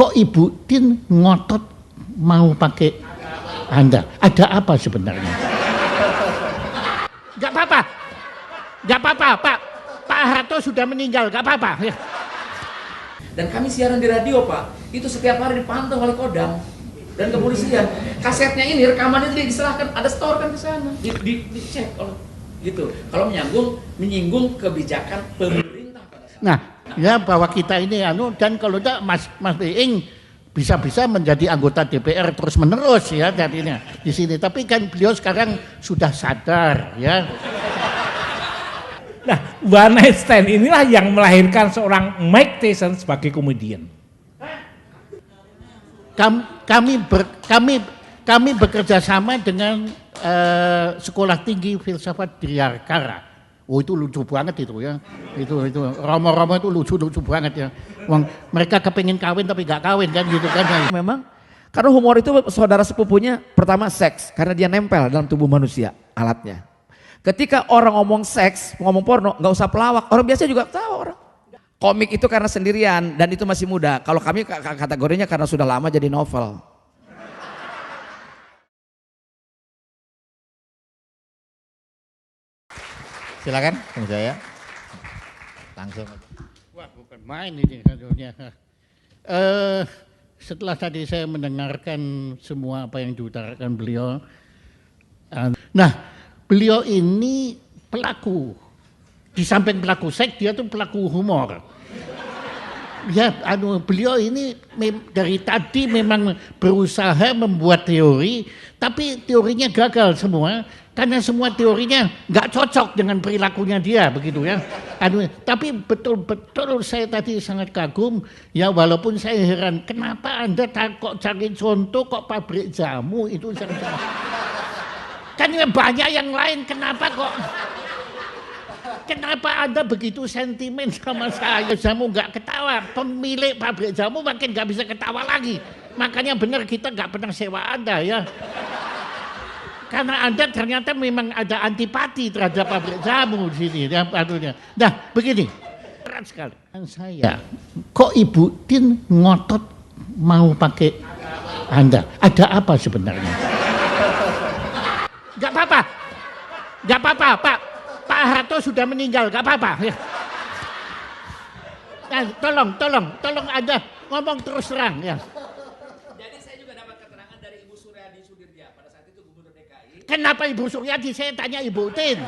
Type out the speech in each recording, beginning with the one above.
kok Ibu Tin ngotot mau pakai Anda? Ada apa sebenarnya? Gak apa-apa, gak apa-apa, Pak Harto sudah meninggal, gak apa-apa. Ya. Dan kami siaran di radio, Pak, itu setiap hari dipantau oleh Kodam dan kepolisian. Kasetnya ini, rekamannya itu diserahkan, ada store kan di sana, dicek oleh gitu. Kalau menyinggung kebijakan pemerintah pada saat. Nah, ya bahwa kita ini dan kalau tidak Mas Being bisa menjadi anggota DPR terus menerus ya jadinya di sini. Tapi kan beliau sekarang sudah sadar ya. Nah, One Night Stand inilah yang melahirkan seorang Mike Tyson sebagai komedian. Kami bekerja sama dengan Sekolah Tinggi Filsafat Diarkara. Oh itu lucu banget itu ya. Itu Romo-romo itu lucu banget ya. Mereka kepingin kawin tapi gak kawin kan gitu kan. Memang karena humor itu saudara sepupunya pertama seks karena dia nempel dalam tubuh manusia alatnya. Ketika orang ngomong seks, ngomong porno, nggak usah pelawak. Orang biasa juga tahu orang. Komik itu karena sendirian dan itu masih muda. Kalau kami kategorinya karena sudah lama jadi novel. Silakan, Bung Jaya. Langsung. Wah bukan main ini kadonya. Setelah tadi saya mendengarkan semua apa yang diutarakan beliau. Nah. Beliau ini pelaku, di samping pelaku seks dia tuh pelaku humor. Ya, beliau ini dari tadi memang berusaha membuat teori, tapi teorinya gagal semua karena semua teorinya nggak cocok dengan perilakunya dia, begitu ya. Tapi betul-betul saya tadi sangat kagum, ya walaupun saya heran kenapa Anda kok cari contoh kok pabrik jamu itu kan banyak yang lain, kenapa Anda begitu sentimen sama saya? Jamu nggak ketawa, pemilik pabrik jamu makin nggak bisa ketawa lagi. Makanya benar kita nggak pernah sewa Anda ya. Karena Anda ternyata memang ada antipati terhadap pabrik jamu di sini. Ya, nah begini, berat sekali. Saya, kok Ibu Tin ngotot mau pakai Anda? Ada apa sebenarnya? Gak apa-apa, Pak Harto sudah meninggal, gak apa-apa. Ya. Nah, tolong Anda ngomong terus terang ya. Jadi saya juga dapat keterangan dari Ibu Suryadi Sudirja pada saat itu Gubernur DKI. Kenapa Ibu Suryadi? Saya tanya Ibu Tin.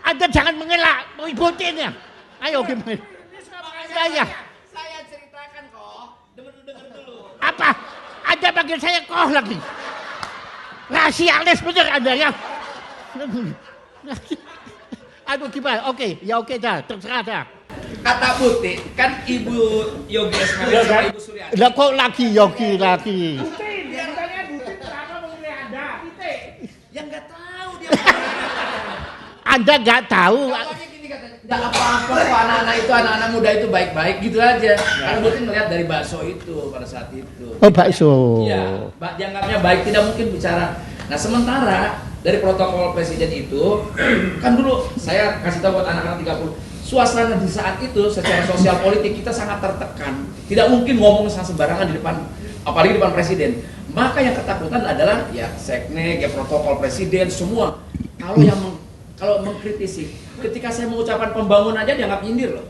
Anda jangan mengelak Ibu Tin ya. Ayo gimana? Saya ceritakan kok, dengar dulu. Apa? Anda panggil saya koh lagi. Rasialis bener Anda ya. Gimana? Oke dah, terserah dah. Kata Putih, kan Ibu Yogi Esmeri sama Ibu Suryadi. Lah kok Yogi lagi? Dia ditanya Butin kenapa memilih Anda? Ya nggak tahu dia. Anda nggak tahu? Awalnya gini katanya, nggak apa-apa kok anak-anak muda itu baik-baik gitu aja. Karena Butin melihat dari bakso itu pada saat itu. Oh bakso. Iya, dianggapnya baik, tidak mungkin bicara. Nah sementara dari protokol presiden itu, kan dulu saya kasih tahu buat anak-anak 30, suasana di saat itu secara sosial politik kita sangat tertekan. Tidak mungkin ngomong sembarangan di depan, apalagi di depan presiden. Maka yang ketakutan adalah ya seknek, ya protokol presiden, semua. Kalau mengkritisi, ketika saya mengucapkan pembangunan aja dianggap nyindir loh.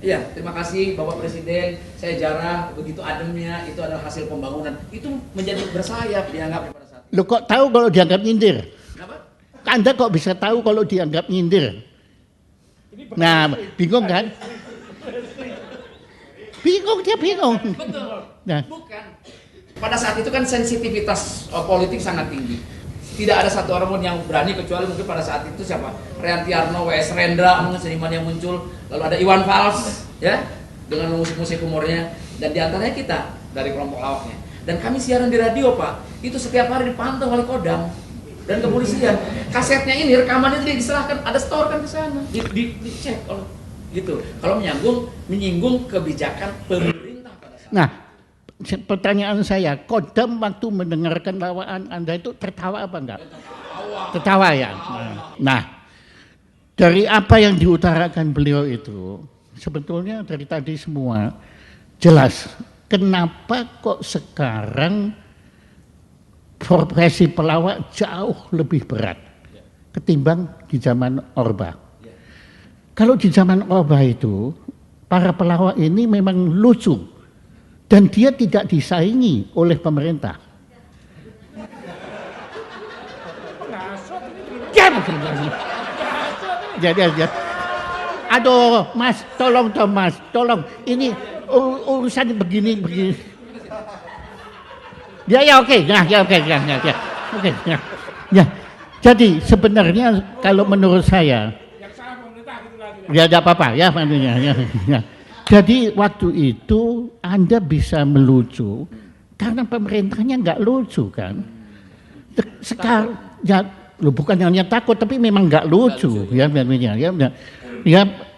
Iya, terima kasih Bapak Presiden, saya jarang begitu ademnya, itu adalah hasil pembangunan. Itu menjadi bersayap dianggap pada saat itu. Lo kok tahu kalau dianggap nyindir? Kenapa? Anda kok bisa tahu kalau dianggap nyindir? Nah, bingung kan? Dia bingung. Betul. Nah. Bukan. Pada saat itu kan sensitivitas politik sangat tinggi. Tidak ada satu orang pun yang berani kecuali mungkin pada saat itu siapa? Rianti Arno, W.S. Rendra, mungkin seniman yang muncul. Lalu ada Iwan Fals, ya, dengan musik-musik humornya. Dan diantaranya kita dari kelompok awaknya. Dan kami siaran di radio, Pak. Itu setiap hari dipantau oleh Kodam dan kepolisian. Kasetnya ini, rekamannya itu diserahkan, ada store kan di sana, dicek oleh gitu. Kalau menyinggung kebijakan pemerintah pada saat. Nah, pertanyaan saya, Kodam waktu mendengarkan dakwaan Anda itu tertawa apa enggak? Tertawa ya. Nah, dari apa yang diutarakan beliau itu, sebetulnya dari tadi semua jelas kenapa kok sekarang profesi pelawak jauh lebih berat ketimbang di zaman Orba. Kalau di zaman Orba itu, para pelawak ini memang lucu dan dia tidak disaingi oleh pemerintah. Jadi, aduh, Mas, tolong dong, Mas, tolong. Ini urusan begini. Ya, oke, oke. Jadi sebenarnya kalau menurut saya, ya tidak apa-apa, ya. Jadi waktu itu Anda bisa melucu karena pemerintahnya nggak lucu kan. Sekarang ya. Loh, bukan hanya takut tapi memang nggak lucu ya.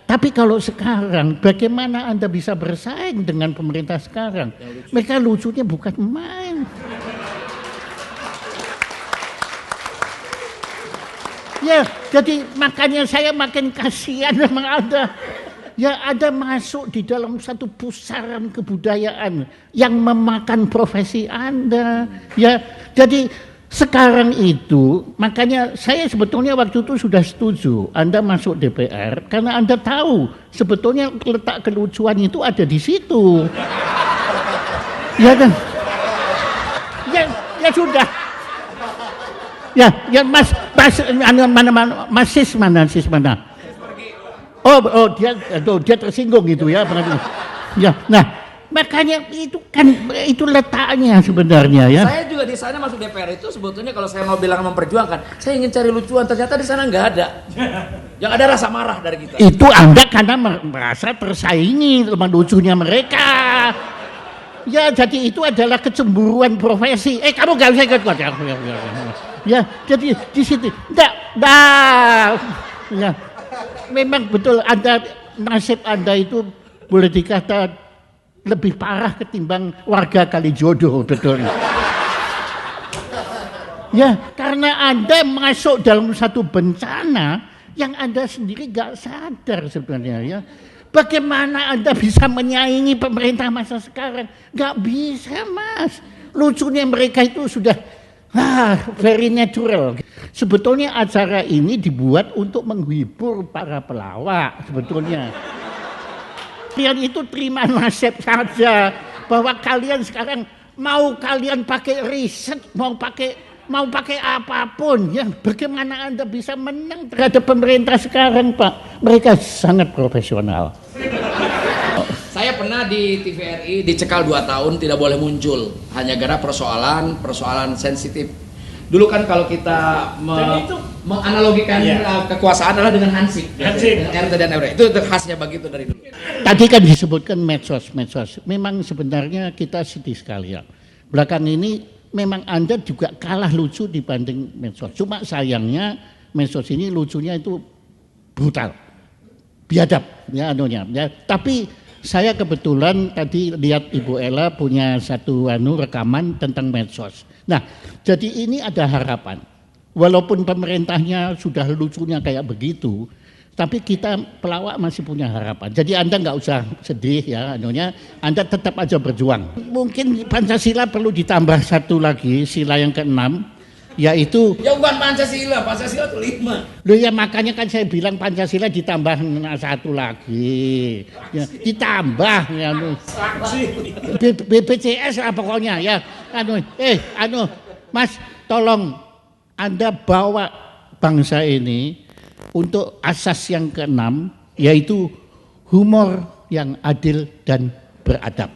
Tapi kalau sekarang bagaimana Anda bisa bersaing dengan pemerintah sekarang? Mereka lucunya bukan main. Ya, jadi makanya saya makin kasihan sama Anda. Ya, Anda masuk di dalam satu pusaran kebudayaan yang memakan profesi Anda. Ya, jadi sekarang itu, makanya saya sebetulnya waktu itu sudah setuju Anda masuk DPR karena Anda tahu sebetulnya letak kelucuan itu ada di situ. Ya kan? Ya sudah. Ya Mas mana? Oh dia tersinggung gitu ya. Ya, nah. Makanya itu kan itu letaknya sebenarnya ya. Saya juga di sana masuk DPR itu sebetulnya kalau saya mau bilang memperjuangkan, saya ingin cari lucuan, ternyata di sana nggak ada. Yang ada rasa marah dari kita. Itu Anda karena merasa tersaingi sama lucunya mereka. Ya, jadi itu adalah kecemburuan profesi. Kamu nggak usah ikut. Ya, jadi di situ. Ya, memang betul nasib Anda itu boleh dikata lebih parah ketimbang warga Kalijodo, betul. Ya, karena Anda masuk dalam satu bencana yang Anda sendiri gak sadar sebenarnya ya. Bagaimana Anda bisa menyaingi pemerintah masa sekarang? Gak bisa, Mas. Lucunya mereka itu sudah very natural. Sebetulnya acara ini dibuat untuk menghibur para pelawak sebetulnya. Kalian itu terima nasib saja bahwa kalian sekarang mau kalian pakai riset, mau pakai apapun ya, bagaimana Anda bisa menang terhadap pemerintah sekarang, Pak? Mereka sangat profesional. Saya pernah di TVRI dicekal 2 tahun tidak boleh muncul hanya gara persoalan sensitif. Dulu kan kalau kita menganalogikan kekuasaan adalah dengan Hansip. Dengan RT dan RW. Itu khasnya begitu dari dulu. Tadi kan disebutkan medsos. Memang sebenarnya kita sedih sekali ya. Belakang ini memang Anda juga kalah lucu dibanding medsos. Cuma sayangnya medsos ini lucunya itu brutal. Biadab ya anunya. Ya. Tapi saya kebetulan tadi lihat Ibu Ella punya satu rekaman tentang medsos. Nah, jadi ini ada harapan. Walaupun pemerintahnya sudah lucunya kayak begitu, tapi kita pelawak masih punya harapan. Jadi Anda nggak usah sedih ya, Anda tetap aja berjuang. Mungkin Pancasila perlu ditambah satu lagi, sila yang ke-6, yaitu. Ya bukan Pancasila itu 5. Loh ya makanya kan saya bilang Pancasila ditambah satu lagi, ya, ditambah ya. BPJS lah pokoknya ya. Mas, tolong Anda bawa bangsa ini untuk asas yang ke-6, yaitu humor yang adil dan beradab.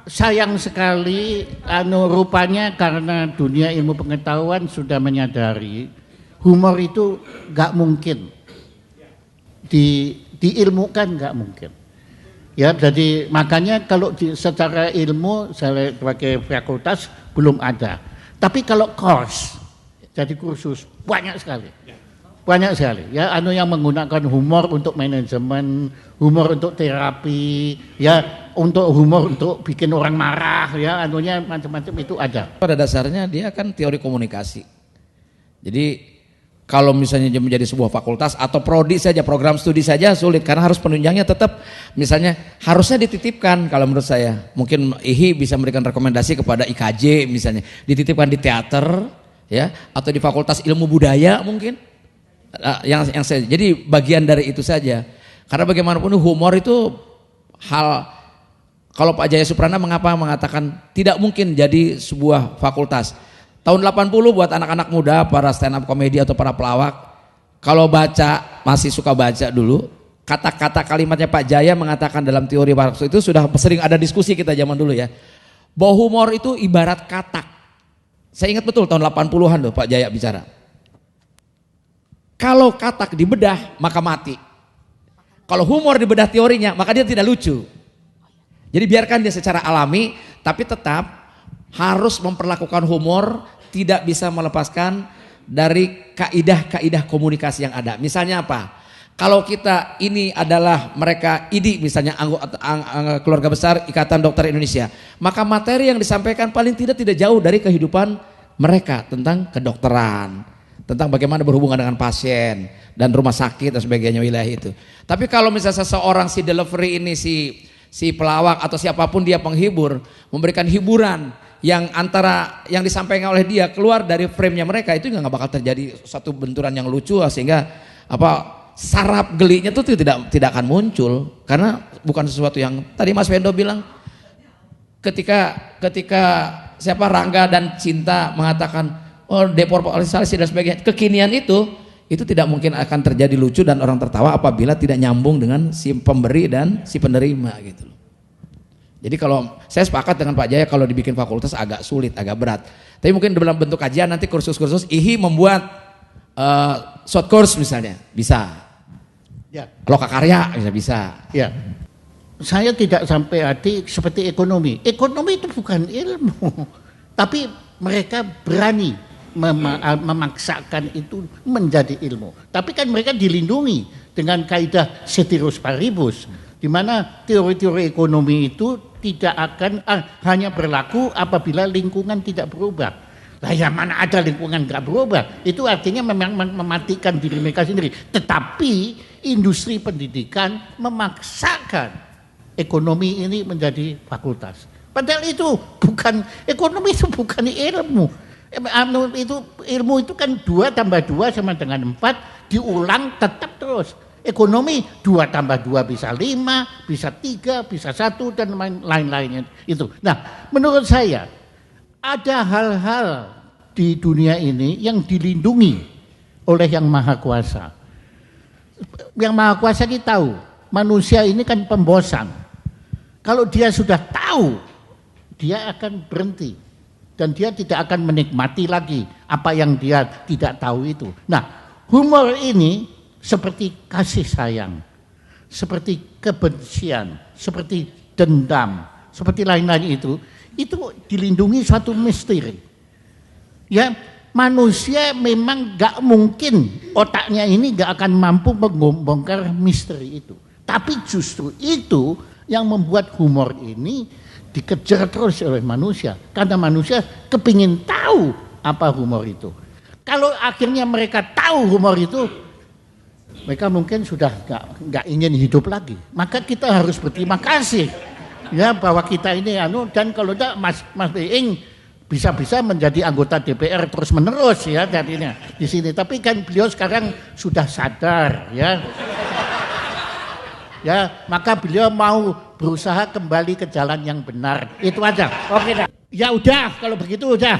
Sayang sekali, rupanya karena dunia ilmu pengetahuan sudah menyadari humor itu nggak mungkin diilmukan, nggak mungkin. Ya, jadi makanya kalau secara ilmu saya sebagai fakultas belum ada. Tapi kalau course, jadi kursus banyak sekali. Banyak sekali ya, yang menggunakan humor untuk manajemen, humor untuk terapi, ya, untuk humor untuk bikin orang marah, ya, macam-macam itu ada. Pada dasarnya dia kan teori komunikasi. Jadi kalau misalnya dia menjadi sebuah fakultas atau prodi saja, program studi saja sulit karena harus penunjangnya tetap misalnya harusnya dititipkan kalau menurut saya. Mungkin IHI bisa memberikan rekomendasi kepada IKJ misalnya, dititipkan di teater ya atau di fakultas ilmu budaya mungkin. Yang saya jadi bagian dari itu saja. Karena bagaimanapun humor itu hal, kalau Pak Jaya Suprana mengatakan tidak mungkin jadi sebuah fakultas. Tahun 80 buat anak-anak muda, para stand up komedi atau para pelawak, kalau baca, masih suka baca dulu, kata-kata kalimatnya Pak Jaya mengatakan dalam teori waktu itu sudah sering ada diskusi kita zaman dulu ya, bahwa humor itu ibarat katak. Saya ingat betul tahun 80-an loh Pak Jaya bicara. Kalau katak dibedah maka mati. Kalau humor dibedah teorinya maka dia tidak lucu. Jadi biarkan dia secara alami, tapi tetap harus memperlakukan humor, tidak bisa melepaskan dari kaidah-kaidah komunikasi yang ada. Misalnya apa? Kalau kita ini adalah mereka IDI misalnya anggota keluarga besar Ikatan Dokter Indonesia, maka materi yang disampaikan paling tidak jauh dari kehidupan mereka tentang kedokteran, tentang bagaimana berhubungan dengan pasien dan rumah sakit dan sebagainya wilayah itu. Tapi kalau misalnya seseorang si delivery ini si pelawak atau siapapun dia penghibur memberikan hiburan yang antara yang disampaikan oleh dia keluar dari frame-nya mereka, itu nggak bakal terjadi satu benturan yang lucu sehingga saraf gelinya tuh tidak akan muncul karena bukan sesuatu yang tadi Mas Wendo bilang ketika siapa Rangga dan Cinta mengatakan deportalisasi dan sebagainya, kekinian itu tidak mungkin akan terjadi lucu dan orang tertawa apabila tidak nyambung dengan si pemberi dan si penerima gitu loh. Jadi kalau saya sepakat dengan Pak Jaya kalau dibikin fakultas agak sulit, agak berat. Tapi mungkin dalam bentuk kajian nanti kursus-kursus IHI membuat short course misalnya bisa. Ya. Loka karya bisa. Ya. Saya tidak sampai hati seperti ekonomi. Ekonomi itu bukan ilmu. Tapi mereka berani memaksakan itu menjadi ilmu. Tapi kan mereka dilindungi dengan kaidah ceteris paribus, di mana teori-teori ekonomi itu tidak akan hanya berlaku apabila lingkungan tidak berubah. Lah yang mana ada lingkungan nggak berubah, itu artinya memang mematikan diri mereka sendiri. Tetapi industri pendidikan memaksakan ekonomi ini menjadi fakultas. Padahal itu bukan, ekonomi itu bukan ilmu. Ilmu itu kan 2 tambah 2 sama dengan 4, diulang tetap terus. Ekonomi 2 tambah 2 bisa 5, bisa 3, bisa 1 dan lain-lainnya itu. Nah, menurut saya ada hal-hal di dunia ini yang dilindungi oleh Yang Maha Kuasa. Yang Maha Kuasa ini tahu, manusia ini kan pembosan. Kalau dia sudah tahu, dia akan berhenti dan dia tidak akan menikmati lagi apa yang dia tidak tahu itu. Nah, humor ini seperti kasih sayang, seperti kebencian, seperti dendam, seperti lain-lain itu dilindungi suatu misteri. Ya, manusia memang gak mungkin otaknya ini gak akan mampu membongkar misteri itu. Tapi justru itu yang membuat humor ini dikejar terus oleh manusia. Karena manusia kepingin tahu apa humor itu. Kalau akhirnya mereka tahu humor itu, mereka mungkin sudah nggak ingin hidup lagi. Maka kita harus berterima kasih ya bahwa kita ini dan kalau tidak Mas Being bisa menjadi anggota DPR terus menerus ya jadinya di sini. Tapi kan beliau sekarang sudah sadar ya. Ya, maka beliau mau berusaha kembali ke jalan yang benar. Itu aja. Oke dah. Ya udah kalau begitu udah.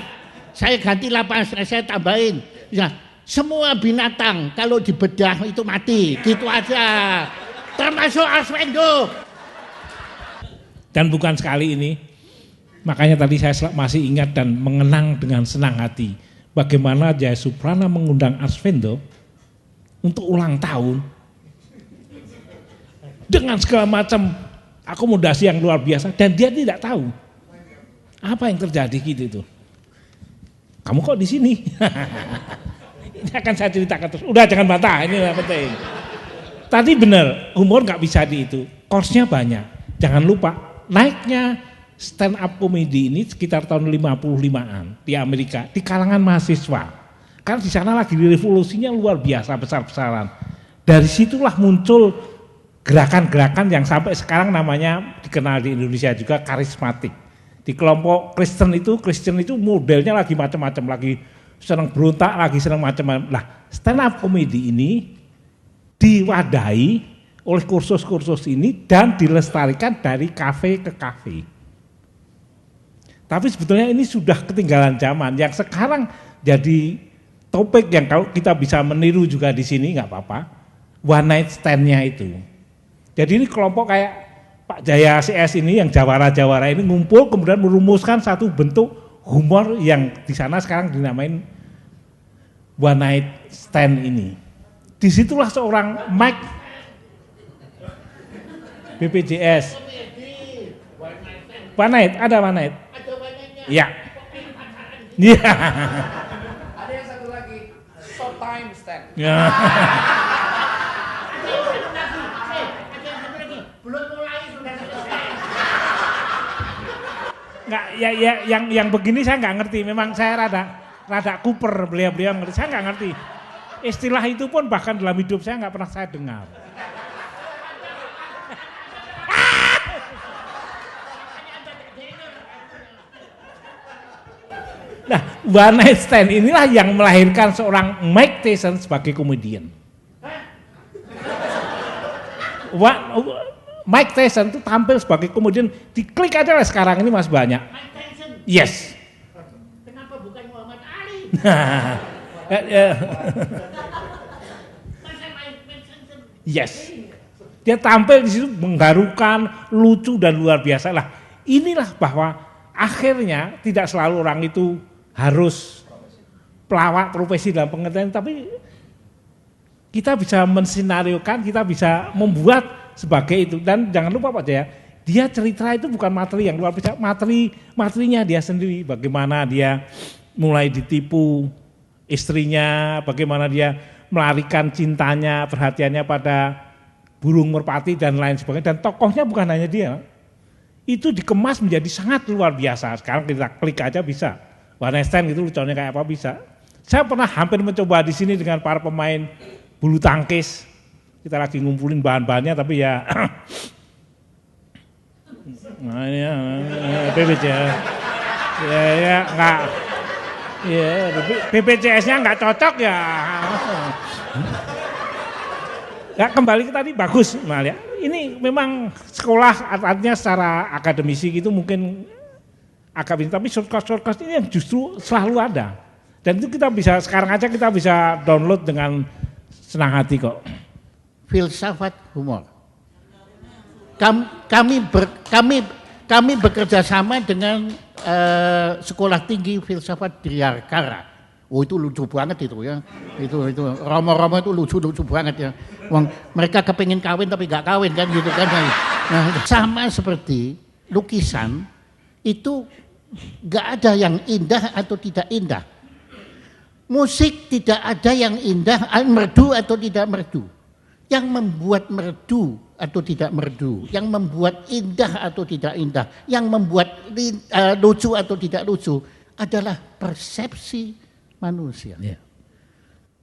Saya ganti lapangan, saya tambahin. Ya, semua binatang kalau dibedah itu mati, gitu aja. Termasuk Arswendo. Dan bukan sekali ini, makanya tadi saya masih ingat dan mengenang dengan senang hati bagaimana Jaya Suprana mengundang Arswendo untuk ulang tahun dengan segala macam akomodasi yang luar biasa dan dia tidak tahu apa yang terjadi gitu tuh. Kamu kok di sini? Ini akan saya ceritakan terus. Udah jangan bantah, ini yang penting. Tadi benar, humor nggak bisa di itu. Course-nya banyak. Jangan lupa naiknya stand up comedy ini sekitar tahun 55-an di Amerika di kalangan mahasiswa. Karena di sana lagi revolusinya luar biasa besar-besaran. Dari situlah muncul gerakan-gerakan yang sampai sekarang namanya dikenal di Indonesia juga karismatik. Di kelompok Kristen itu modelnya lagi macam-macam, lagi senang berontak, lagi senang macam-macam. Nah, stand up comedy ini diwadahi oleh kursus-kursus ini dan dilestarikan dari kafe ke kafe. Tapi sebetulnya ini sudah ketinggalan zaman. Yang sekarang jadi topik yang kalau kita bisa meniru juga di sini nggak apa-apa. One night stand-nya itu. Jadi ini kelompok kayak Pak Jaya CS ini yang jawara-jawara ini ngumpul kemudian merumuskan satu bentuk humor yang di sana sekarang dinamain one night stand ini. Disitulah seorang Mike BPJS. One night, ada one night. Iya. Iya. Ada yang satu lagi, short time stand. Ya. Nggak, ya, yang begini saya nggak ngerti. Memang saya rada kuper beliau ngerti. Saya nggak ngerti. Istilah itu pun bahkan dalam hidup saya nggak pernah saya dengar. Nah, one night stand inilah yang melahirkan seorang Mike Tyson sebagai komedian. Mike Tyson itu tampil sebagai komedian, diklik aja lah sekarang ini masih banyak. Mike Tyson. Yes. Kenapa bukan Muhammad Ali? Masa Mike Tyson? Yes. Dia tampil di situ mengharukan, lucu dan luar biasa lah. Inilah bahwa akhirnya tidak selalu orang itu harus pelawak profesi dalam pengertian, tapi kita bisa mensinariokan, kita bisa membuat sebagai itu. Dan jangan lupa Pak Jaya, dia cerita itu bukan materi yang luar biasa, materinya dia sendiri, bagaimana dia mulai ditipu istrinya, bagaimana dia melarikan cintanya, perhatiannya pada burung merpati dan lain sebagainya. Dan tokohnya bukan hanya dia, itu dikemas menjadi sangat luar biasa. Sekarang kita klik aja bisa. One night stand itu lucunya kayak apa bisa. Saya pernah hampir mencoba di sini dengan para pemain bulu tangkis. Kita lagi ngumpulin bahan-bahannya tapi ya nah ya BPJS ya enggak ya BPJS-nya enggak cocok ya. Ya kembali ke tadi bagus Mal ya. Ini memang sekolah artinya secara akademisi gitu mungkin agak ini, tapi shortcut ini yang justru selalu ada. Dan itu kita bisa sekarang aja kita bisa download dengan senang hati kok. Filsafat humor. Kami bekerja sama dengan Sekolah Tinggi Filsafat Dirgantara. Oh itu lucu banget itu ya. Itu Romo-romo itu lucu banget ya. Wong mereka kepengin kawin tapi gak kawin kan gitu kan. Nah, sama seperti lukisan itu gak ada yang indah atau tidak indah. Musik tidak ada yang indah, merdu atau tidak merdu. Yang membuat merdu atau tidak merdu, yang membuat indah atau tidak indah, yang membuat lucu atau tidak lucu adalah persepsi manusia. Yeah.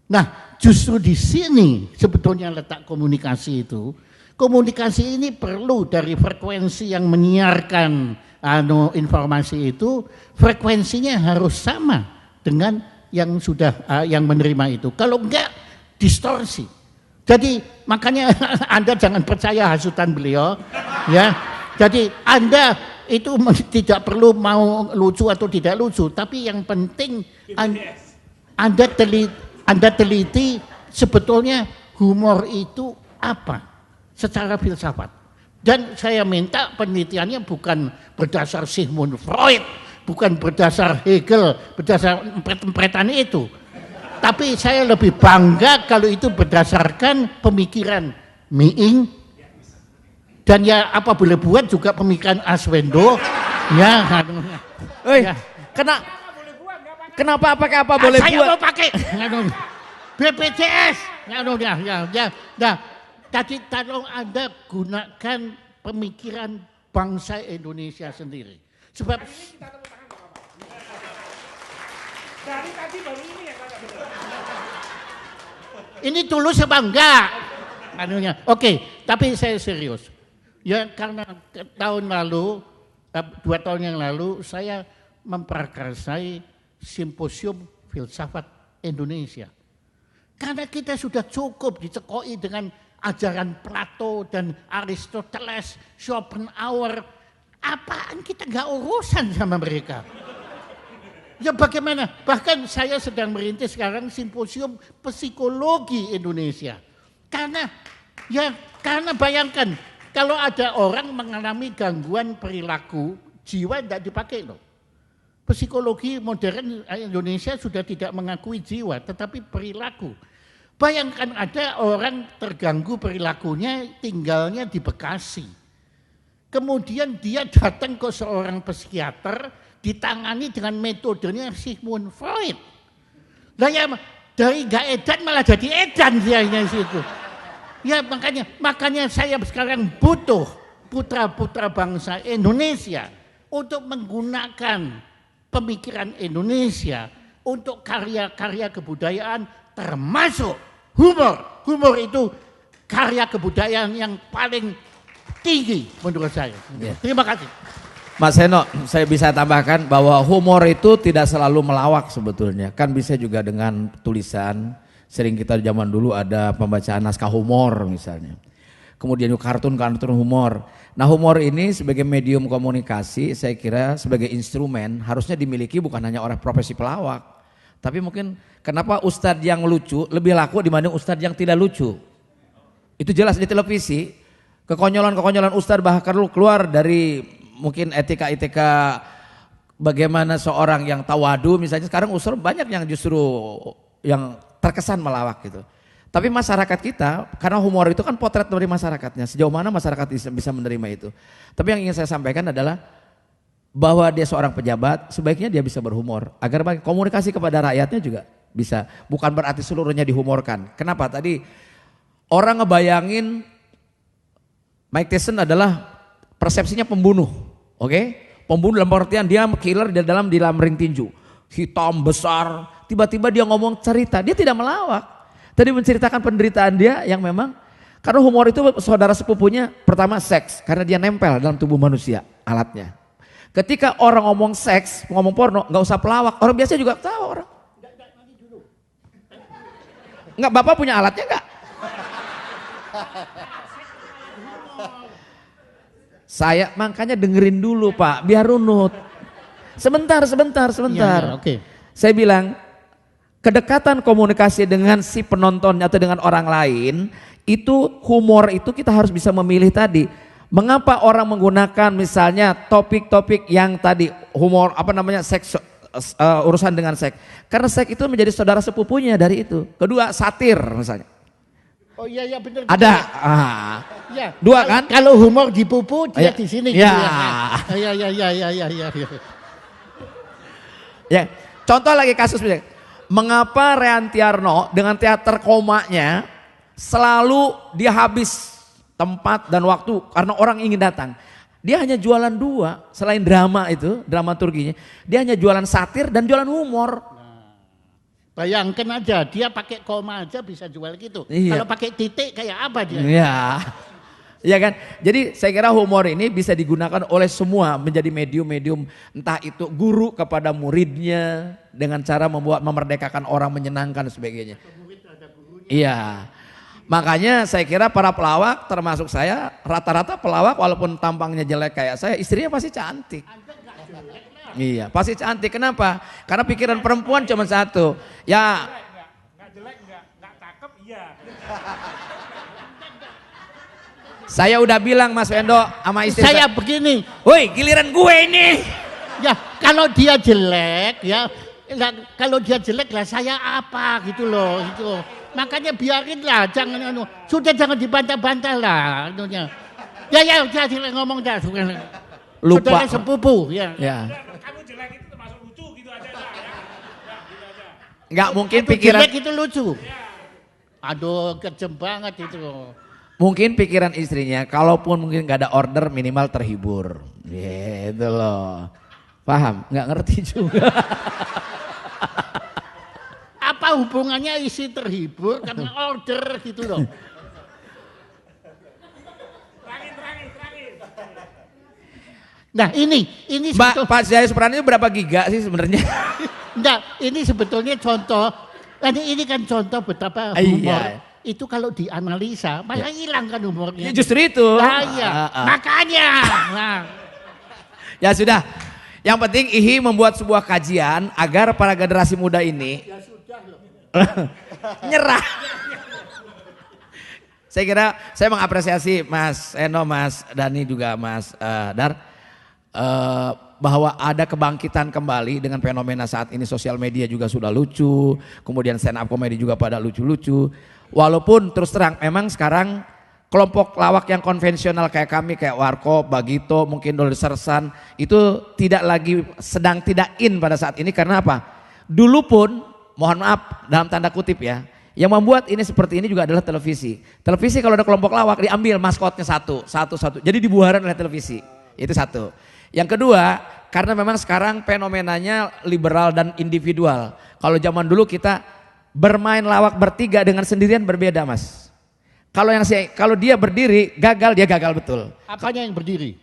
Nah, justru di sini sebetulnya letak komunikasi itu. Komunikasi ini perlu dari frekuensi yang menyiarkan informasi itu, frekuensinya harus sama dengan yang sudah yang menerima itu. Kalau enggak distorsi. Jadi makanya Anda jangan percaya hasutan beliau, ya. Jadi Anda itu tidak perlu mau lucu atau tidak lucu, tapi yang penting Anda teliti sebetulnya humor itu apa secara filsafat. Dan saya minta penelitiannya bukan berdasar Sigmund Freud, bukan berdasar Hegel, berdasar empret-empretan itu. Tapi saya lebih bangga kalau itu berdasarkan pemikiran Miing dan ya apa boleh buat juga pemikiran Aswendo ya. Ya. Kenapa pakai apa boleh saya buat? mau pakai BPJS. Ya. Nah, tadi tolong Anda gunakan pemikiran bangsa Indonesia sendiri. Sebab dari tadi baru ini ya Ini tulus apa enggak? Anunya. Oke, tapi saya serius. Ya karena tahun lalu, 2 tahun yang lalu saya memprakarsai simposium filsafat Indonesia. Karena kita sudah cukup dicekoi dengan ajaran Plato dan Aristoteles, Schopenhauer. Apaan kita nggak urusan sama mereka? Ya bagaimana? Bahkan saya sedang merintis sekarang simposium psikologi Indonesia. Karena bayangkan kalau ada orang mengalami gangguan perilaku, jiwa tidak dipakai loh. Psikologi modern Indonesia sudah tidak mengakui jiwa, tetapi perilaku. Bayangkan ada orang terganggu perilakunya, tinggalnya di Bekasi. Kemudian dia datang ke seorang psikiater, ditangani dengan metodenya Sigmund Freud. Lah ya dari gak edan malah jadi edan dia di situ. Ya makanya saya sekarang butuh putra-putra bangsa Indonesia untuk menggunakan pemikiran Indonesia untuk karya-karya kebudayaan termasuk humor. Humor itu karya kebudayaan yang paling tinggi menurut saya. Ya. Terima kasih. Mas Heno, saya bisa tambahkan bahwa humor itu tidak selalu melawak sebetulnya. Kan bisa juga dengan tulisan. Sering kita zaman dulu ada pembacaan naskah humor misalnya. Kemudian kartun humor. Nah humor ini sebagai medium komunikasi saya kira sebagai instrumen harusnya dimiliki bukan hanya oleh profesi pelawak. Tapi mungkin kenapa ustadz yang lucu lebih laku dibanding ustadz yang tidak lucu. Itu jelas di televisi. Kekonyolan-kekonyolan ustadz bahkan keluar dari mungkin etika-etika bagaimana seorang yang tawadu misalnya. Sekarang ustadz banyak yang justru yang terkesan melawak gitu. Tapi masyarakat kita, karena humor itu kan potret dari masyarakatnya, sejauh mana masyarakat bisa menerima itu. Tapi yang ingin saya sampaikan adalah bahwa dia seorang pejabat, sebaiknya dia bisa berhumor. Agar komunikasi kepada rakyatnya juga bisa. Bukan berarti seluruhnya dihumorkan. Kenapa? Tadi orang ngebayangin Mike Tyson adalah persepsinya pembunuh. Oke? Pembunuh dalam pengertian dia killer di dalam ring tinju. Hitam, besar, tiba-tiba dia ngomong cerita, dia tidak melawak. Tadi menceritakan penderitaan dia yang memang karena humor itu saudara sepupunya pertama seks karena dia nempel dalam tubuh manusia alatnya. Ketika orang ngomong seks, ngomong porno, nggak usah pelawak, orang biasa juga tahu orang. Nggak, Bapak punya alatnya nggak? Saya makanya dengerin dulu Pak, biar runut. Sebentar. Ya, oke. Saya bilang kedekatan komunikasi dengan si penonton atau dengan orang lain itu humor itu kita harus bisa memilih tadi. Mengapa orang menggunakan misalnya topik-topik yang tadi humor seks urusan dengan seks? Karena seks itu menjadi saudara sepupunya dari itu. Kedua satir misalnya. Oh iya benar. Ada. Ya. Dua kan? Kalau humor dipupu dia di sini. Ya. Iya. Ya. Contoh lagi kasus misalnya. Mengapa Reantiarno dengan teater komanya selalu dia habis tempat dan waktu karena orang ingin datang. Dia hanya jualan 2 selain drama itu, dramaturginya. Dia hanya jualan satir dan jualan humor. Bayangkan aja dia pakai koma aja bisa jual gitu. Iya. Kalau pakai titik kayak apa dia? Iya. Iya kan? Jadi saya kira humor ini bisa digunakan oleh semua menjadi medium-medium entah itu guru kepada muridnya dengan cara memerdekakan orang, menyenangkan dan sebagainya. Iya. Makanya saya kira para pelawak termasuk saya rata-rata pelawak walaupun tampangnya jelek kayak saya, istrinya pasti cantik. Iya, pasti cantik. Kenapa? Karena pikiran perempuan cuma satu. Ya. Nggak jelek, nggak cakep, iya. Saya udah bilang Mas Wendo sama istri Saya begini, woi giliran gue ini. ya kalau dia jelek ya, kalau dia jelek lah saya apa gitu loh, gitu. Makanya biarin lah, jangan dibantah-bantah lah, anunya. Ya, ngomong dah, Lupa. saudara sepupu, ya. Ya. Kamu jelek itu termasuk lucu gitu aja. Ya, gitu aja. Nggak mungkin Aduh, pikiran. jelek itu lucu. Aduh, kejem banget itu. Mungkin pikiran istrinya, kalaupun mungkin gak ada order minimal terhibur. Gitu loh. Paham? Nggak ngerti juga. Apa apa hubungannya isi terhibur karena order gitu loh. Nah ini Pak Jaya Suprana itu berapa giga sih sebenarnya? enggak, ini sebetulnya contoh. Ini kan contoh betapa humor itu kalau dianalisa malah hilang kan humornya. Ya justru itu. Nah, iya. Makanya. Nah. Ya sudah. Yang penting IHI membuat sebuah kajian agar para generasi muda ini nyerah. Saya kira saya mengapresiasi Mas Eno, Mas Dani juga Mas Dar. Bahwa ada kebangkitan kembali dengan fenomena saat ini, sosial media juga sudah lucu, kemudian stand up comedy juga pada lucu-lucu. Walaupun terus terang memang sekarang kelompok lawak yang konvensional kayak kami, kayak Warkop, Bagito, mungkin Doli Sersan itu sedang tidak in pada saat ini. Karena apa? Dulu pun, mohon maaf dalam tanda kutip ya, yang membuat ini seperti ini juga adalah televisi. Televisi kalau ada kelompok lawak diambil maskotnya satu. Jadi dibuaran oleh televisi. Itu satu. Yang kedua, karena memang sekarang fenomenanya liberal dan individual. Kalau zaman dulu kita bermain lawak bertiga dengan sendirian berbeda, Mas. Kalau dia berdiri gagal, dia gagal betul. Apanya yang berdiri?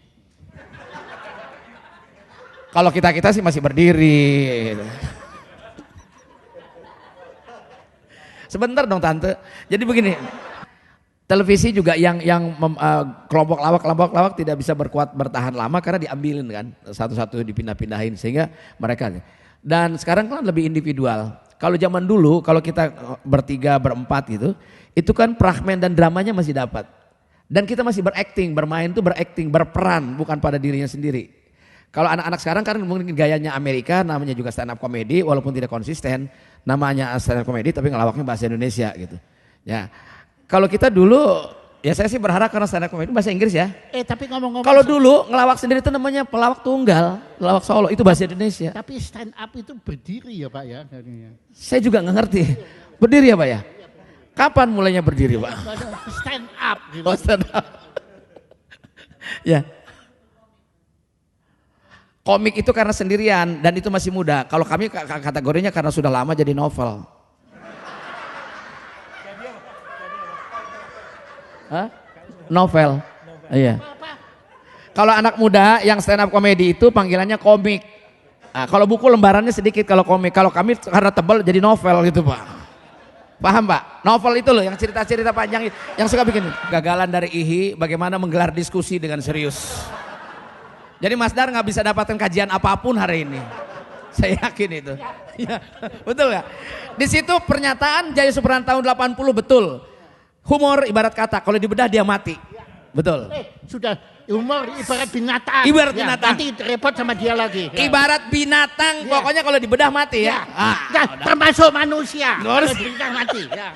Kalau kita sih masih berdiri. Sebentar dong Tante. Jadi begini. Televisi juga kelompok lawak tidak bisa bertahan lama karena diambilin kan, satu-satu dipindah-pindahin sehingga mereka. Dan sekarang kan lebih individual. Kalau zaman dulu kalau kita bertiga, berempat gitu, itu kan fragmen dan dramanya masih dapat. Dan kita masih bermain tuh berperan bukan pada dirinya sendiri. Kalau anak-anak sekarang kan mungkin gayanya Amerika, namanya juga stand up comedy walaupun tidak konsisten, namanya stand up comedy tapi ngelawaknya bahasa Indonesia gitu. Ya. Kalau kita dulu, ya saya sih berharap karena stand up comedy bahasa Inggris ya. Tapi ngomong-ngomong. Kalau dulu ngelawak sendiri itu namanya pelawak tunggal, pelawak solo itu bahasa Indonesia. Tapi stand up itu berdiri ya Pak ya. Saya juga nggak ngerti. Berdiri ya Pak ya? Kapan mulainya berdiri Pak? Stand up. Gitu. Oh stand up. Ya. Komik itu karena sendirian dan itu masih muda. Kalau kami kategorinya karena sudah lama jadi novel. Hah? Novel. Iya. Kalau anak muda yang stand up comedy itu panggilannya komik. Nah, kalau buku lembarannya sedikit kalau komik. Kalau kami karena tebal jadi novel gitu Pak. Paham Pak? Novel itu loh yang cerita-cerita panjang yang suka bikin. Gagalan dari IHI bagaimana menggelar diskusi dengan serius. Jadi Mas Dar nggak bisa dapatkan kajian apapun hari ini. Saya yakin itu. Ya, betul ya? Di situ pernyataan Jaya Suprana tahun 80 betul. Humor ibarat kata, kalau dibedah dia mati. Betul. Sudah, humor ibarat binatang. Ibarat binatang. Nanti repot sama dia lagi. Ibarat binatang, pokoknya kalau dibedah mati ya. Termasuk manusia. Kalau dibedah mati. Ya.